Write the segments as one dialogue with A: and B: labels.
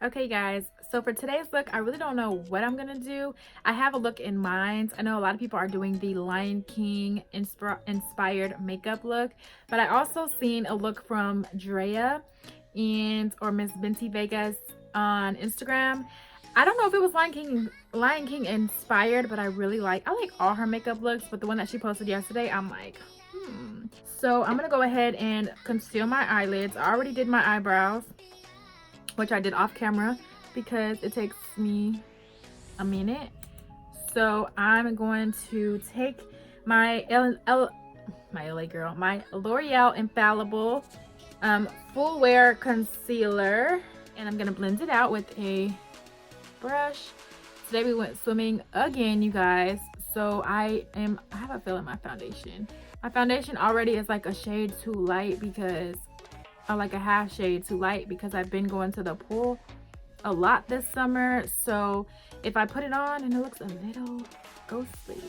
A: Okay guys, so for today's look, I really don't know what I'm gonna do. I have a look in mind. I know a lot of people are doing the Lion King inspired makeup look, but I also seen a look from Drea and or Miss Binti Vegas on Instagram. I don't know if it was Lion King inspired, but I like all her makeup looks, but the one that she posted yesterday, I'm like, So I'm gonna go ahead and conceal my eyelids. I already did my eyebrows, which I did off camera because it takes me a minute. So I'm going to take my my L'Oreal Infallible full wear concealer, and I'm gonna blend it out with a brush. Today we went swimming again, you guys. So I have a feel in my foundation. My foundation already is like a shade too light because like a half shade too light because I've been going to the pool a lot this summer. So if I put it on and it looks a little ghostly,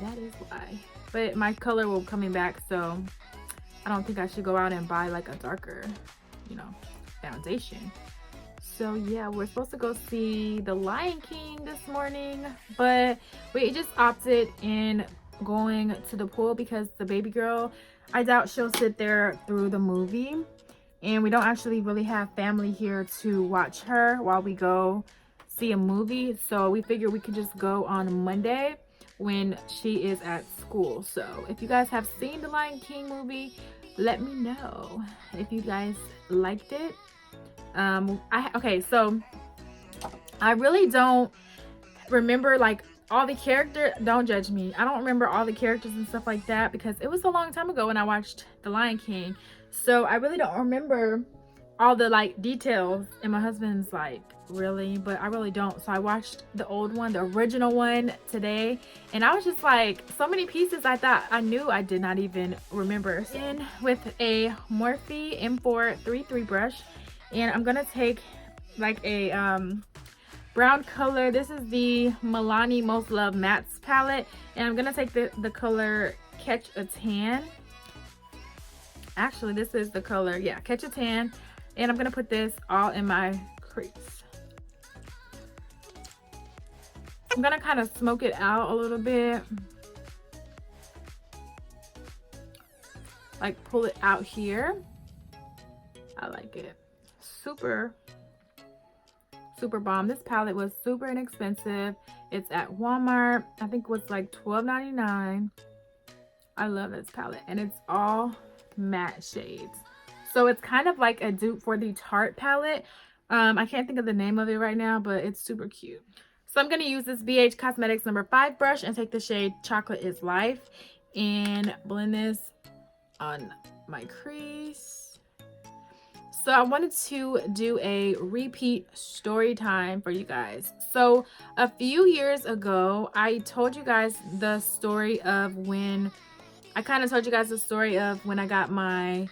A: that is why. But my color will be coming back, so I don't think I should go out and buy like a darker, foundation. So yeah, we're supposed to go see the Lion King this morning, but we just opted in going to the pool because the baby girl, I doubt she'll sit there through the movie, and we don't actually really have family here to watch her while we go see a movie. So we figured we could just go on Monday when she is at school. So if you guys have seen the Lion King movie, let me know if you guys liked it. So I really don't remember like all the characters. Don't judge me. I don't remember all the characters and stuff like that because it was a long time ago when I watched the Lion King. So I really don't remember all the like details, and my husband's like, really? But I really don't. So I watched the old one, the original one today, and I was just like, so many pieces I thought I knew I did not even remember. In with a Morphe M433 brush, and I'm gonna take like a brown color. This is the Milani Most Love Mattes palette, and I'm gonna take the color Catch a Tan. Actually, this is the color, yeah, Catch a Tan, and I'm gonna put this all in my crease. I'm gonna kind of smoke it out a little bit, like pull it out here. I like it. Super bomb. This palette was super inexpensive. It's at Walmart. I think it was like $12.99. I love this palette, and it's all matte shades. So it's kind of like a dupe for the Tarte palette. I can't think of the name of it right now, but it's super cute. So I'm going to use this BH Cosmetics number 5 brush and take the shade Chocolate is Life and blend this on my crease. So I wanted to do a repeat story time for you guys. So a few years ago, I told you guys the story of when I got my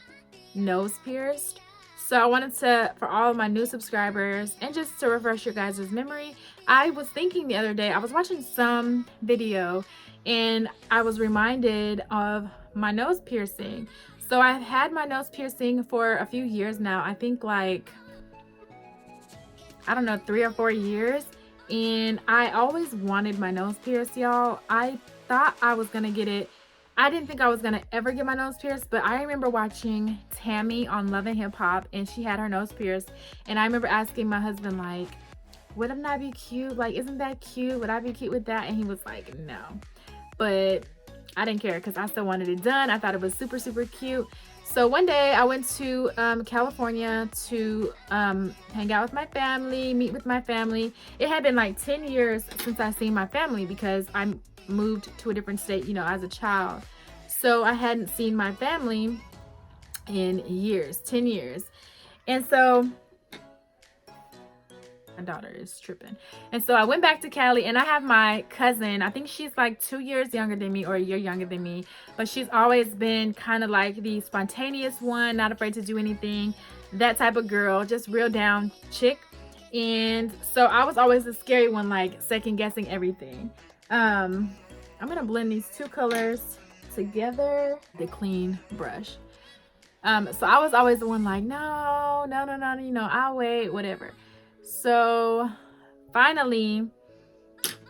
A: nose pierced. So I wanted to, for all of my new subscribers and just to refresh your guys' memory, I was thinking the other day, I was watching some video and I was reminded of my nose piercing. So I've had my nose piercing for a few years now. I think like, I don't know, 3 or 4 years. And I always wanted my nose pierced, y'all. I thought I was gonna get it. I didn't think I was gonna ever get my nose pierced, but I remember watching Tammy on Love and Hip Hop, and she had her nose pierced. And I remember asking my husband, like, wouldn't that be cute? Like, isn't that cute? Would I be cute with that? And he was like, no. But I didn't care because I still wanted it done. I thought it was super cute. So one day I went to California to hang out with my family, meet with my family. It had been like 10 years since I seen my family because I moved to a different state, as a child. So I hadn't seen my family in years, 10 years. And so my daughter is tripping. And so I went back to Cali, and I have my cousin. I think she's like 2 years younger than me or a year younger than me, but she's always been kind of like the spontaneous one, not afraid to do anything, that type of girl, just real down chick. And so I was always the scary one, like second guessing everything. I'm gonna blend these two colors together, the clean brush. So I was always the one like, no, no, no, no, you know, I'll wait, whatever. So finally,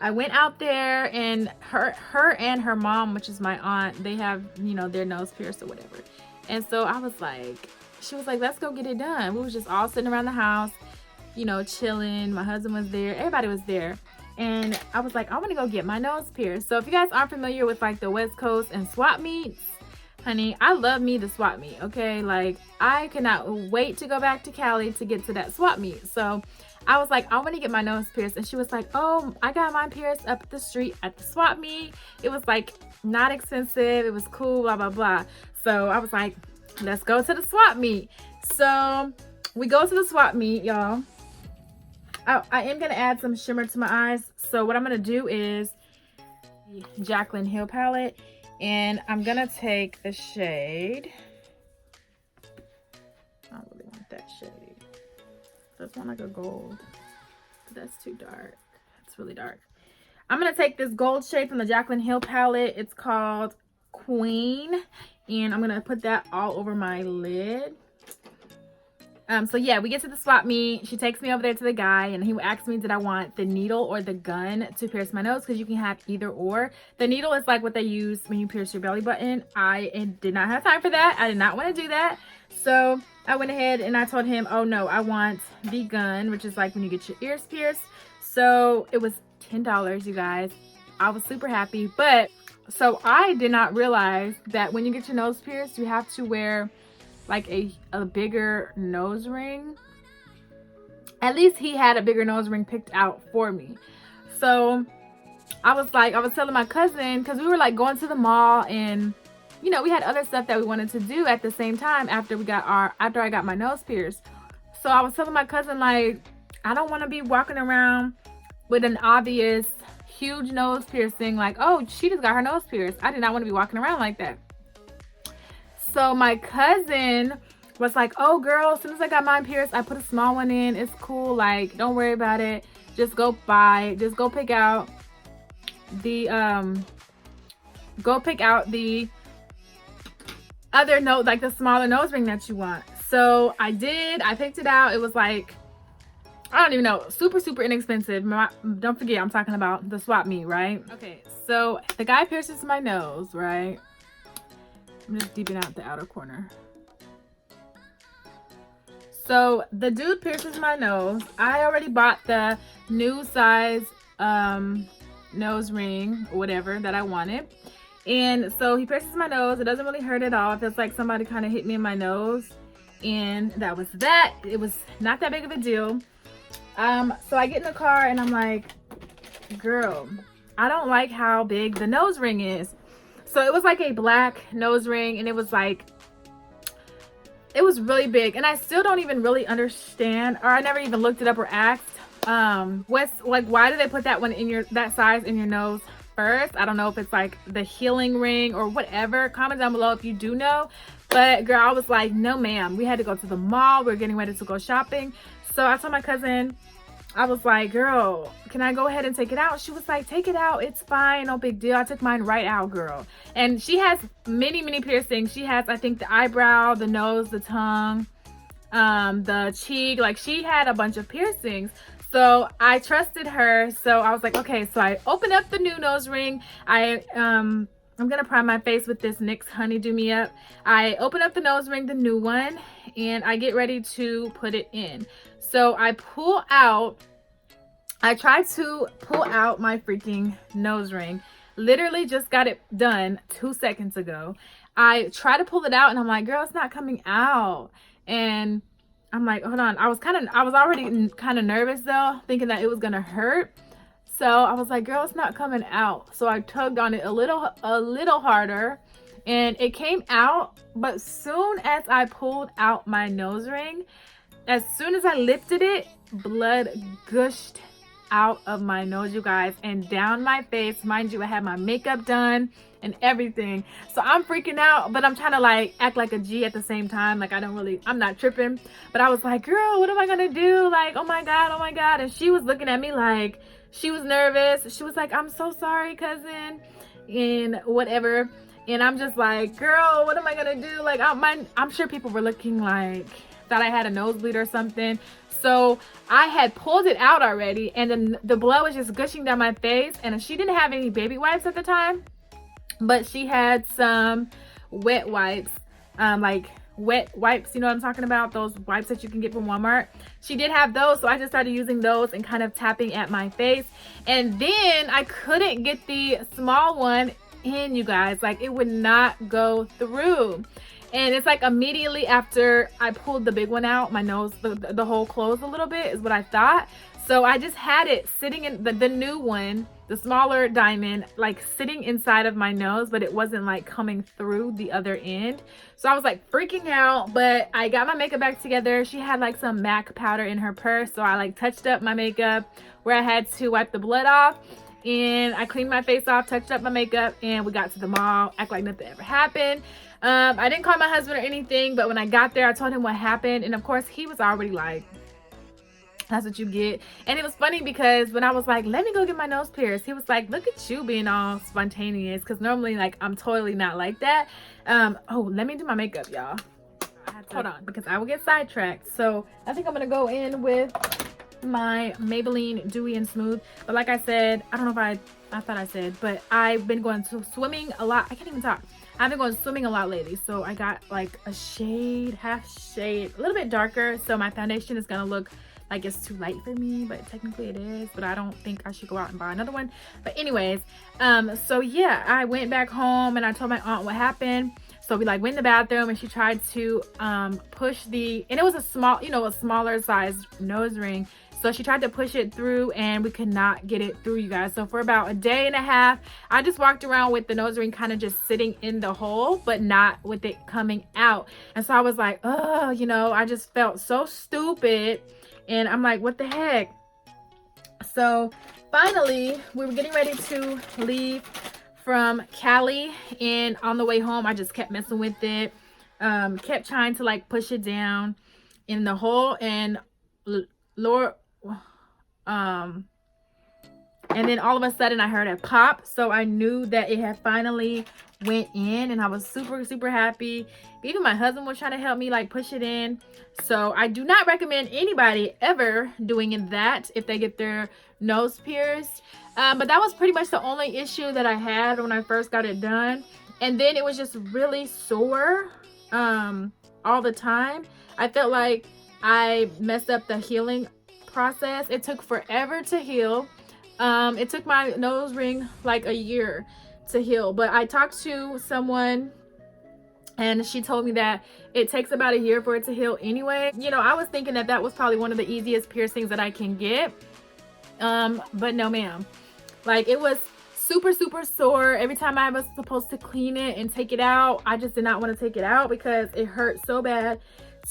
A: I went out there, and her and her mom, which is my aunt, they have, you know, their nose pierced or whatever. And so I was like, she was like, let's go get it done. We was just all sitting around the house, you know, chilling. My husband was there, everybody was there. And I was like, I want to go get my nose pierced. So if you guys aren't familiar with like the West Coast and swap meets, honey, I love me the swap meet, okay? Like, I cannot wait to go back to Cali to get to that swap meet. So I was like, I want to get my nose pierced. And she was like, oh, I got mine pierced up the street at the swap meet. It was like not expensive. It was cool, blah, blah, blah. So I was like, let's go to the swap meet. So we go to the swap meet, y'all. I am going to add some shimmer to my eyes. So what I'm going to do is Jaclyn Hill palette. And I'm going to take the shade. I don't really want that shade. I just want like a gold. But that's too dark. It's really dark. I'm going to take this gold shade from the Jaclyn Hill palette. It's called Queen. And I'm going to put that all over my lid. So yeah, we get to the swap meet. She takes me over there to the guy, and he asked me, did I want the needle or the gun to pierce my nose? Because you can have either or. The needle is like what they use when you pierce your belly button. I did not have time for that. I did not want to do that. So I went ahead and I told him, oh no, I want the gun, which is like when you get your ears pierced. So it was $10, you guys. I was super happy. But so I did not realize that when you get your nose pierced, you have to wear like a bigger nose ring. At least he had a bigger nose ring picked out for me. So I was telling my cousin, because we were like going to the mall, and you know, we had other stuff that we wanted to do at the same time after I got my nose pierced. So I was telling my cousin, like, I don't want to be walking around with an obvious huge nose piercing, like, oh, she just got her nose pierced. I did not want to be walking around like that. So my cousin was like, oh girl, as soon as I got mine pierced, I put a small one in. It's cool. Like, don't worry about it. Just go pick out the other note, like the smaller nose ring that you want. So I did. I picked it out. It was like, I don't even know, super, super inexpensive. Don't forget, I'm talking about the swap meet, right? Okay, so the guy pierces my nose, right? I'm just deeping out the outer corner. So the dude pierces my nose. I already bought the new size nose ring or whatever that I wanted. And so he pierces my nose. It doesn't really hurt at all. It feels like somebody kind of hit me in my nose. And that was that. It was not that big of a deal. So I get in the car and I'm like, girl, I don't like how big the nose ring is. So it was like a black nose ring, and it was like, it was really big. And I still don't even really understand, or I never even looked it up or asked, why do they put that one in that size in your nose first? I don't know if it's like the healing ring or whatever. Comment down below if you do know. But girl, I was like, no ma'am. We had to go to the mall. We were getting ready to go shopping. So I told my cousin, I was like, girl, can I go ahead and take it out? She was like, take it out. It's fine. No big deal. I took mine right out, girl. And she has many, many piercings. She has, I think, the eyebrow, the nose, the tongue, the cheek. Like, she had a bunch of piercings. So I trusted her. So I was like, okay. So I opened up the new nose ring. I'm going to prime my face with this NYX Honey Do Me Up. I open up the nose ring, the new one, and I get ready to put it in. So I tried to pull out my freaking nose ring. Literally just got it done 2 seconds ago. I try to pull it out and I'm like, girl, it's not coming out. And I'm like, hold on. I was already kind of nervous though, thinking that it was going to hurt. So I was like, girl, it's not coming out. So I tugged on it a little harder and it came out. But soon as I pulled out my nose ring, as soon as I lifted it, blood gushed out of my nose, you guys, and down my face. Mind you, I had my makeup done and everything. So I'm freaking out, but I'm trying to like act like a G at the same time. Like I'm not tripping. But I was like, girl, what am I gonna do? Like, oh my God, oh my God. And she was looking at me like she was nervous. She was like, I'm so sorry, cousin, and whatever. And I'm just like, girl, what am I gonna do? Like, I'm sure people were looking like, thought I had a nosebleed or something. So I had pulled it out already, and then the blood was just gushing down my face. And she didn't have any baby wipes at the time, but she had some wet wipes, like wet wipes, you know what I'm talking about, those wipes that you can get from Walmart. She did have those, so I just started using those and kind of tapping at my face. And then I couldn't get the small one in, you guys. Like, it would not go through. And it's like immediately after I pulled the big one out, my nose, the hole closed a little bit, is what I thought. So I just had it sitting in the new one, the smaller diamond, like sitting inside of my nose, but it wasn't like coming through the other end. So I was like freaking out, but I got my makeup back together. She had like some MAC powder in her purse. So I like touched up my makeup where I had to wipe the blood off. And I cleaned my face off, touched up my makeup, and we got to the mall, act like nothing ever happened. I didn't call my husband or anything, but when I got there, I told him what happened. And of course, he was already like, that's what you get. And it was funny because when I was like, let me go get my nose pierced, he was like, look at you being all spontaneous. Because normally, like, I'm totally not like that. Oh, let me do my makeup, y'all. Hold on, because I will get sidetracked. So I think I'm going to go in with my Maybelline Dewy and Smooth. But like I said, I don't know if I thought I said, but I've been going to swimming a lot. I can't even talk. I've been going swimming a lot lately, so I got like a shade, half shade, a little bit darker, so my foundation is gonna look like it's too light for me, but technically it is. But I don't think I should go out and buy another one. But anyways, so yeah, I went back home and I told my aunt what happened. So we like went in the bathroom and she tried to push the, and it was a small, you know, a smaller size nose ring. So she tried to push it through and we could not get it through, you guys. So for about a day and a half, I just walked around with the nose ring kind of just sitting in the hole, but not with it coming out. And so I was like, oh, you know, I just felt so stupid. And I'm like, what the heck? So finally, we were getting ready to leave from Cali. And on the way home, I just kept messing with it. Kept trying to like push it down in the hole, and and then all of a sudden I heard a pop, so I knew that it had finally went in, and I was super happy. Even my husband was trying to help me like push it in. So I do not recommend anybody ever doing that if they get their nose pierced. But that was pretty much the only issue that I had when I first got it done. And then it was just really sore all the time. I felt like I messed up the healing process. It took forever to heal. It took my nose ring like a year to heal, but I talked to someone and she told me that it takes about a year for it to heal anyway. You know, I was thinking that that was probably one of the easiest piercings that I can get, but no ma'am. Like, it was super sore. Every time I was supposed to clean it and take it out, I just did not want to take it out because it hurt so bad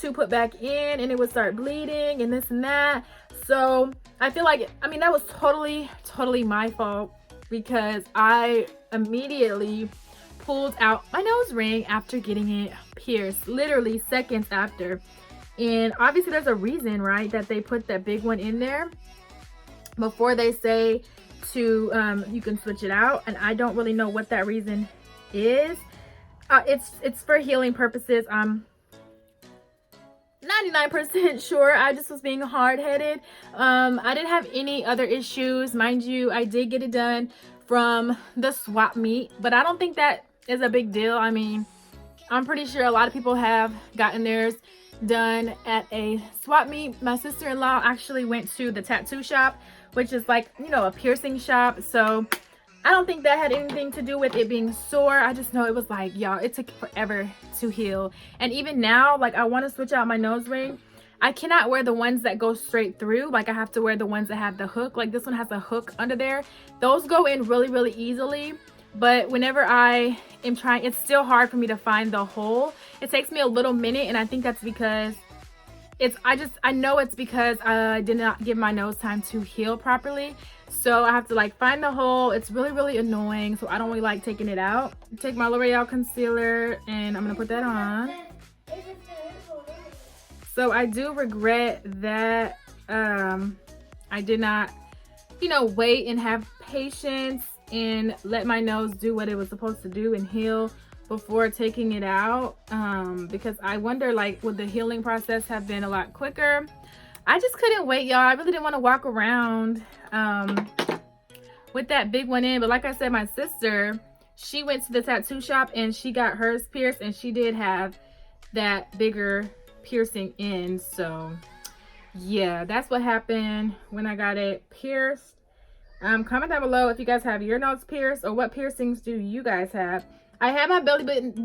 A: to put back in, and it would start bleeding and this and that. So I feel like, I mean, that was totally my fault because I immediately pulled out my nose ring after getting it pierced, literally seconds after. And obviously there's a reason, right, that they put that big one in there before they say to you can switch it out. And I don't really know what that reason is. It's for healing purposes. 99% sure. I just was being hard-headed. I didn't have any other issues, mind you. I did get it done from the swap meet, but I don't think that is a big deal. I mean, I'm pretty sure a lot of people have gotten theirs done at a swap meet. My sister-in-law actually went to the tattoo shop, which is like, you know, a piercing shop. So I don't think that had anything to do with it being sore. I just know it was like, y'all, it took forever to heal. And even now, like, I want to switch out my nose ring. I cannot wear the ones that go straight through. Like, I have to wear the ones that have the hook. Like, this one has a hook under there. Those go in really easily. But whenever I am trying, it's still hard for me to find the hole. It takes me a little minute, and I think that's because I know it's because I did not give my nose time to heal properly. So I have to like find the hole. It's really annoying, so I don't really like taking it out. Take my Loreal concealer and I'm gonna put that on. So I do regret that I did not, you know, wait and have patience and let my nose do what it was supposed to do and heal before taking it out, because I wonder, like, would the healing process have been a lot quicker? I just couldn't wait, y'all. I really didn't want to walk around with that big one in. But like I said, my sister, she went to the tattoo shop and she got hers pierced, and she did have that bigger piercing in. So yeah, that's what happened when I got it pierced. Comment down below if you guys have your nose pierced, or what piercings do you guys have. I had my belly button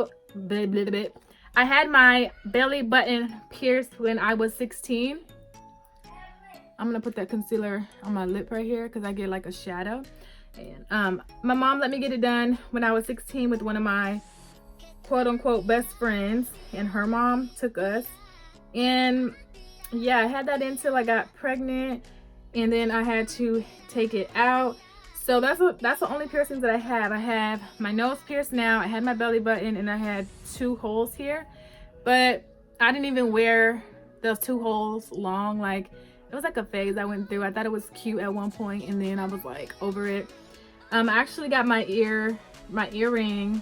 A: I had my belly button pierced when I was 16. I'm gonna put that concealer on my lip right here because I get like a shadow. And my mom let me get it done when I was 16 with one of my quote unquote best friends, and her mom took us. And yeah, I had that until I got pregnant, and then I had to take it out. So that's the only piercings that I have. I have my nose pierced now, I had my belly button, and I had 2 holes here. But I didn't even wear those 2 holes long. Like, it was like a phase I went through. I thought it was cute at one point, and then I was like over it. I actually got my earring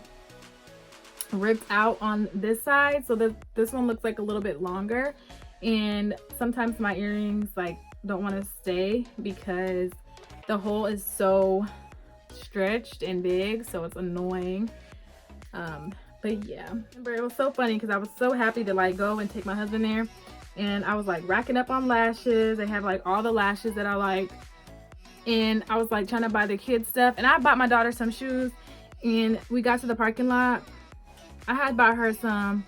A: ripped out on this side, so this one looks like a little bit longer. And sometimes my earrings like don't want to stay because the hole is so stretched and big, so it's annoying. But yeah, remember, it was so funny because I was so happy to like go and take my husband there, and I was like racking up on lashes. They have like all the lashes that I like, and I was like trying to buy the kids stuff, and I bought my daughter some shoes. And we got to the parking lot, I had bought her some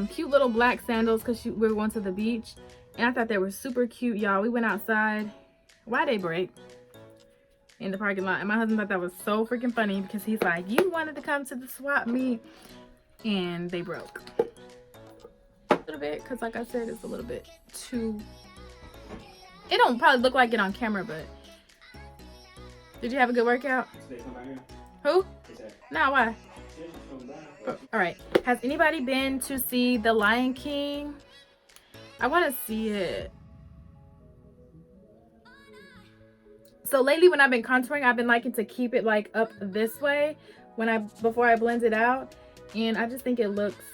A: cute little black sandals because we were going to the beach, and I thought they were super cute, y'all. We went outside. Why they break in the parking lot? And my husband thought that was so freaking funny because he's like, you wanted to come to the swap meet, and they broke a little bit because, like I said, it's a little bit too, it don't probably look like it on camera. But did you have a good workout? Who? No, why? All right, has anybody been to see The Lion King? I want to see it. So lately when I've been contouring, I've been liking to keep it like up this way before I blend it out, and I just think it looks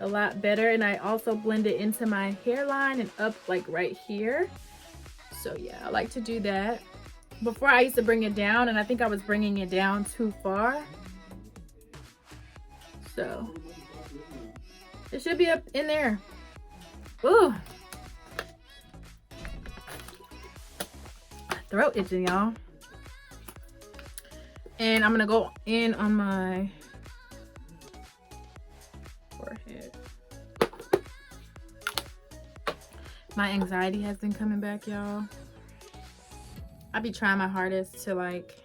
A: a lot better. And I also blend it into my hairline and up like right here. So yeah, I like to do that. Before I used to bring it down, and I think I was bringing it down too far. So it should be up in there. Ooh, throat itching, y'all. And I'm gonna go in on my forehead. My anxiety has been coming back, y'all. I be trying my hardest to like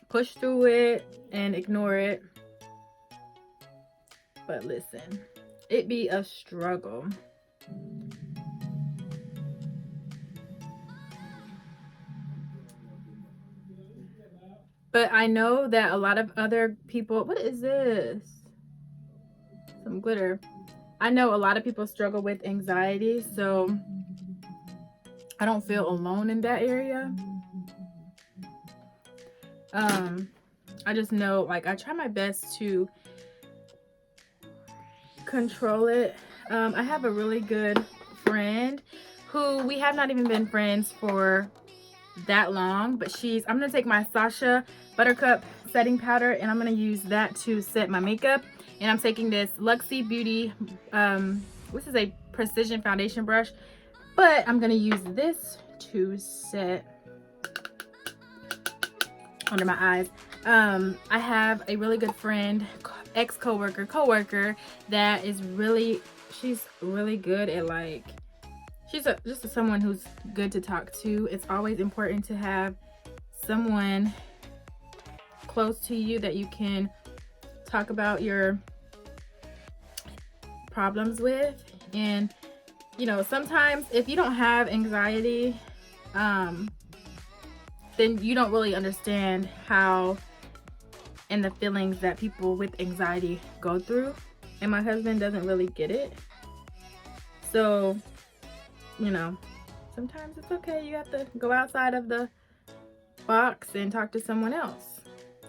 A: push through it and ignore it, but listen, it be a struggle. But I know that a lot of other people, what is this? Some glitter. I know a lot of people struggle with anxiety, so I don't feel alone in that area. I just know, like, I try my best to control it. I have a really good friend who we have not even been friends for that long, but I'm gonna take my Sacha buttercup setting powder, and I'm gonna use that to set my makeup. And I'm taking this Luxie Beauty, this is a precision foundation brush, but I'm gonna use this to set under my eyes. I have a really good friend, coworker that is she's really good at like, she's just someone who's good to talk to. It's always important to have someone close to you that you can talk about your problems with. And you know, sometimes if you don't have anxiety, then you don't really understand how and the feelings that people with anxiety go through. And my husband doesn't really get it. So, you know, sometimes it's okay. You have to go outside of the box and talk to someone else.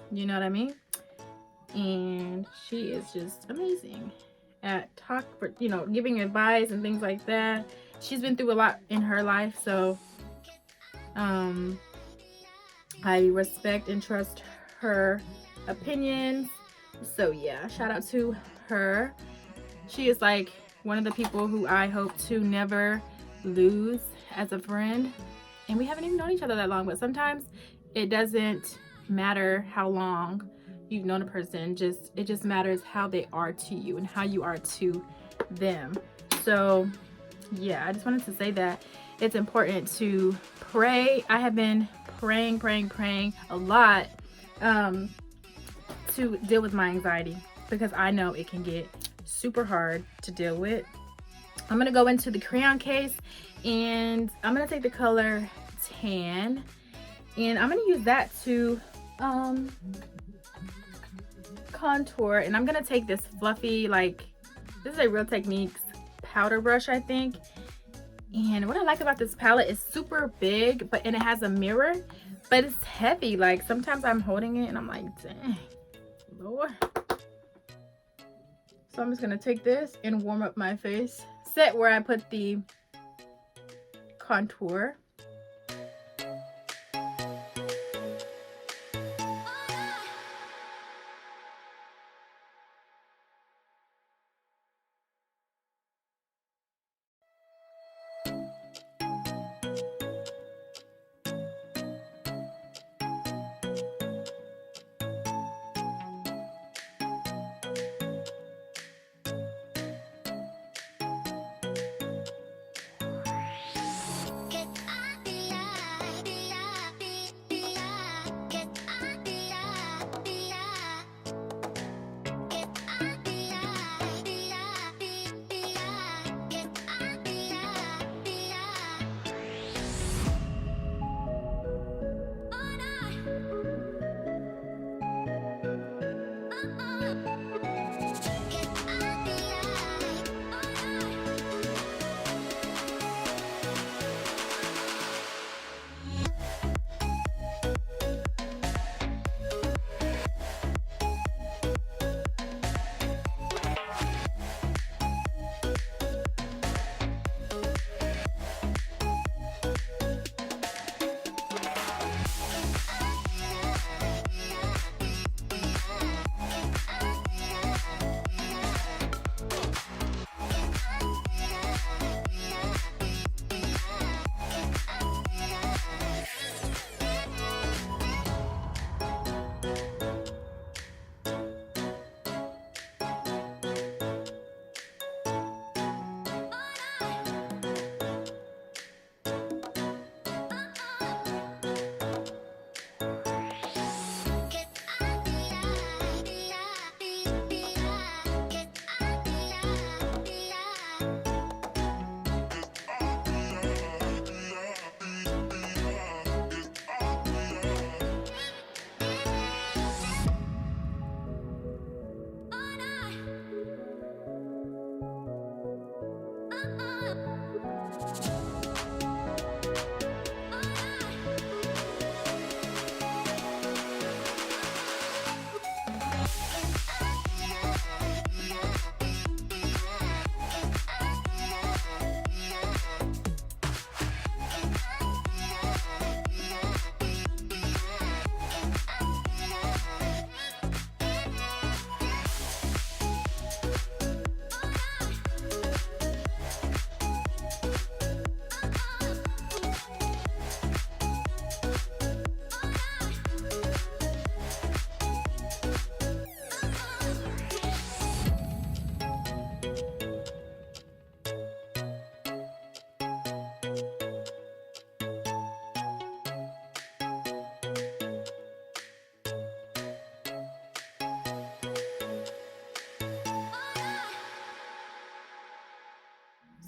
A: You know what I mean? and she is just amazing at giving advice and things like that. She's been through a lot in her life, so I respect and trust her opinions. So yeah, shout out to her. She is like one of the people who I hope to never lose as a friend. And we haven't even known each other that long, but sometimes it doesn't matter how long you've known a person. It just matters how they are to you and how you are to them. So yeah, I just wanted to say that it's important to pray. I have been praying a lot to deal with my anxiety, because I know it can get super hard to deal with. I'm gonna go into the crayon case, and I'm gonna take the color Tan, and I'm gonna use that to contour. And I'm gonna take this fluffy, like, this is a Real Techniques powder brush, I think. And what I like about this palette is super big, and it has a mirror, but it's heavy. Like, sometimes I'm holding it and I'm like, dang, Lord. So I'm just gonna take this and warm up my face, set where I put the contour.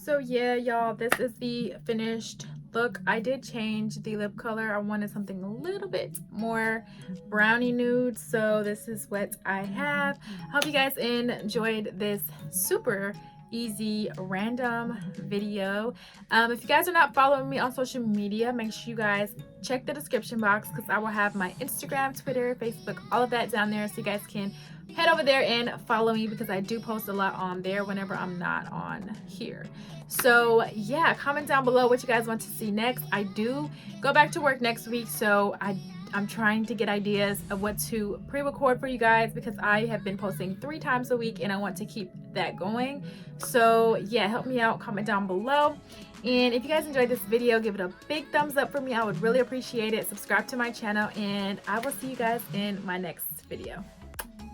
A: So yeah, y'all, this is the finished look. I did change the lip color. I wanted something a little bit more brownie nude, so this is what I have. Hope you guys enjoyed this super easy random video. If you guys are not following me on social media, make sure you guys check the description box, because I will have my Instagram, Twitter, Facebook, all of that down there, so you guys can head over there and follow me, because I do post a lot on there whenever I'm not on here. So yeah, comment down below what you guys want to see next. I do go back to work next week, so I'm trying to get ideas of what to pre-record for you guys, because I have been posting 3 times a week and I want to keep that going. So yeah, help me out, comment down below. And if you guys enjoyed this video, give it a big thumbs up for me. I would really appreciate it. Subscribe to my channel, and I will see you guys in my next video.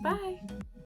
A: Bye.